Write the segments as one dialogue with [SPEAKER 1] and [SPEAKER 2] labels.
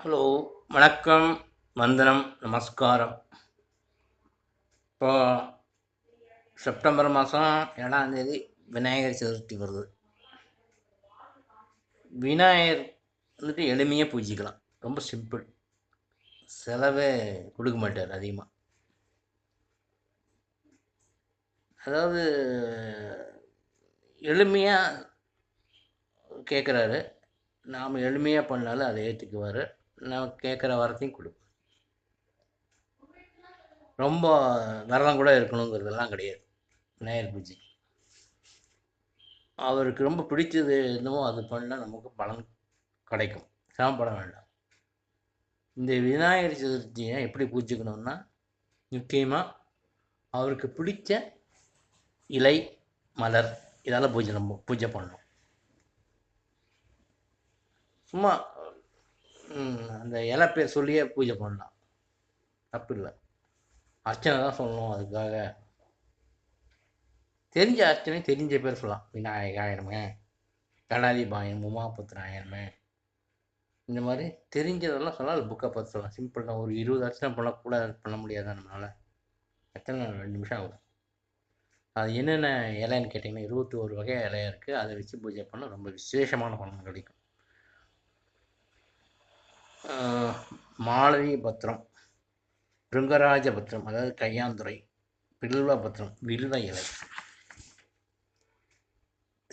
[SPEAKER 1] Hello, வணக்கம், வந்தனம், நமஸ்காரம். இப்போ செப்டம்பர் மாதம் 7ஆம் தேதி விநாயகர் சதுர்த்தி வருது. விநாயகர் வந்துட்டு எளிமையாக பூஜிக்கலாம். ரொம்ப சிம்பிள். செலவே கொடுக்க மாட்டார் அதிகமாக. அதாவது எளிமையாக கேட்குறாரு. நாம் எளிமையாக பண்ணாலும் அதை ஏற்றுக்குவார். நாம் கேட்குற வரத்தையும் கொடுப்பார். ரொம்ப விரதம் கூட இருக்கணுங்கிறதெல்லாம் கிடையாது விநாயகர் பூஜை. அவருக்கு ரொம்ப பிடிச்சது என்னவோ அது பண்ணால் நமக்கு பலன் கிடைக்கும். சிரமப்பட வேண்டாம். இந்த விநாயகர் சதுர்த்தியை எப்படி பூஜிக்கணும்னா, முக்கியமாக அவருக்கு பிடிச்ச இலை, மலர் இதால் பூஜை பண்ணணும். சும்மா அந்த இலை பேர் சொல்லியே பூஜை பண்ணலாம், தப்பு இல்லை. அர்ச்சனை தான் சொல்லணும். அதுக்காக தெரிஞ்ச அர்ச்சனை தெரிஞ்ச பேர் சொல்லலாம். விநாயகாயனமே, கணாதிபாயன், உமாபுத்திராயனமே, இந்த மாதிரி தெரிஞ்சதெல்லாம் சொல்லலாம். அது புக்கை பார்த்து சொல்லலாம். சிம்பிள் தான். ஒரு 20 அர்ச்சனை பண்ணக்கூட பண்ண முடியாதான் நம்மளால்? எத்தனை 2 நிமிஷம் ஆகும். அது என்னென்ன இலைன்னு கேட்டிங்கன்னா 21 வகை இலையா இருக்குது. அதை வச்சு பூஜை பண்ணால் ரொம்ப விசேஷமான பலன் கிடைக்கும். மாளவி பத்திரம், பிருங்கராஜ பத்திரம் அதாவது கையாந்துறை, பில்வ பத்திரம் வில்வ இலை,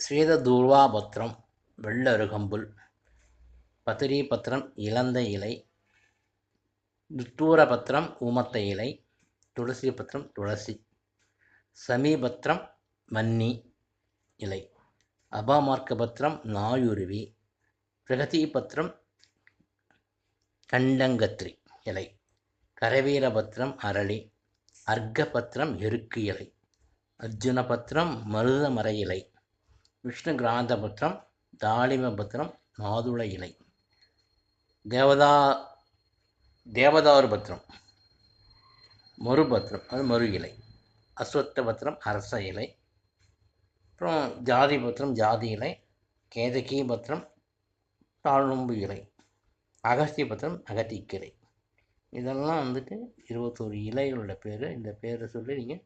[SPEAKER 1] ஸ்வேத தூர்வா பத்திரம் வெள்ள அருகம்புல், பத்திரி பத்திரம் இளந்த இலை, துத்தூர பத்திரம் ஊமத்த இலை, துளசி பத்திரம் துளசி, சமீபத்திரம் மன்னி இலை, அபாமார்க்க பத்திரம் நாயுருவி, பிரகதி பத்திரம் கண்டங்கத்திரி இலை, கரவீர பத்திரம் அரளி, அர்க்க பத்திரம் எருக்கு இலை, அர்ஜுன பத்திரம் மருத மர இலை, விஷ்ணு கிராந்த பத்திரம் தாளிம பத்திரம் மாதுளை இலை, தேவதாரு பத்திரம் மறுபத்திரம் அது மறு இலை, அஸ்வத்த பத்திரம் அரச இலை, அப்புறம் ஜாதி பத்திரம் ஜாதி இலை, கேதகி பத்திரம் தாழ்நொம்பு இலை, அகஸ்திய பத்திரம் அகத்திக்கிளை. இதெல்லாம் வந்துட்டு 21 இலைகளோட பேர். இந்த பேரை சொல்லி நீங்கள்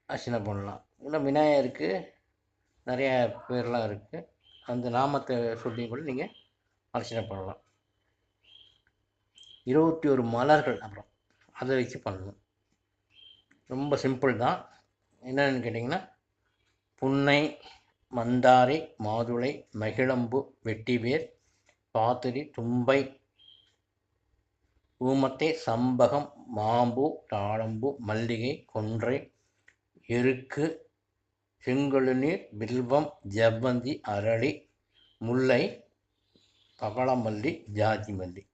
[SPEAKER 1] அர்ச்சனை பண்ணலாம். இல்லை விநாயகருக்கு நிறைய பேர்லாம் இருக்குது. அந்த நாமத்தை சொல்லி கூட நீங்கள் அர்ச்சனை பண்ணலாம். 21 மலர்கள் அப்புறம் அதை வச்சு பண்ணணும். ரொம்ப சிம்பிள் தான். என்னென்னு கேட்டிங்கன்னா, புன்னை, மந்தாரை, மாதுளை, மகிழம்பு, வெட்டிவேர், பாத்திரி, தும்பை, ஊமத்தை, சம்பகம், மாம்பூ, தாழம்பூ, மல்லிகை, கொன்றை, எருக்கு, செங்கழுநீர், பில்வம், ஜவ்வந்தி, அரளி, முல்லை, பவளமல்லி, ஜாதி மல்லி,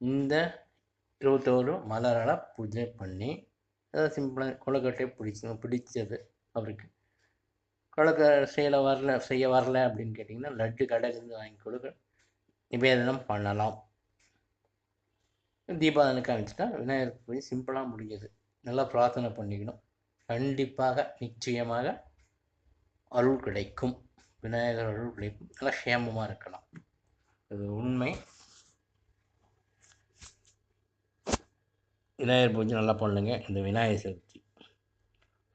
[SPEAKER 1] இந்த 21 மலரால் பூஜை பண்ணி அதை சிம்பிளாக கொழுக்கட்டை பிடிச்சது அவருக்கு. கொழுக்கட்டை செய்ய வரல அப்படின்னு கேட்டிங்கன்னா, லட்டு கடையிலேருந்து வாங்கி கொடுக்க நிவேதனம் பண்ணலாம். தீபாவளி காமிச்சிட்டா விநாயகர் பூஜை சிம்பிளாக முடிஞ்சது. நல்லா பிரார்த்தனை பண்ணிக்கணும். கண்டிப்பாக நிச்சயமாக அருள் கிடைக்கும். விநாயகர் அருள் கிடைக்கும். நல்லா சேமமாக இருக்கலாம். இது உண்மை. விநாயகர் பூஜை நல்லா பண்ணுங்க இந்த விநாயகர் சதுர்த்தி.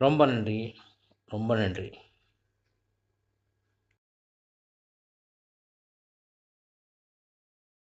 [SPEAKER 1] ரொம்ப நன்றி, ரொம்ப நன்றி.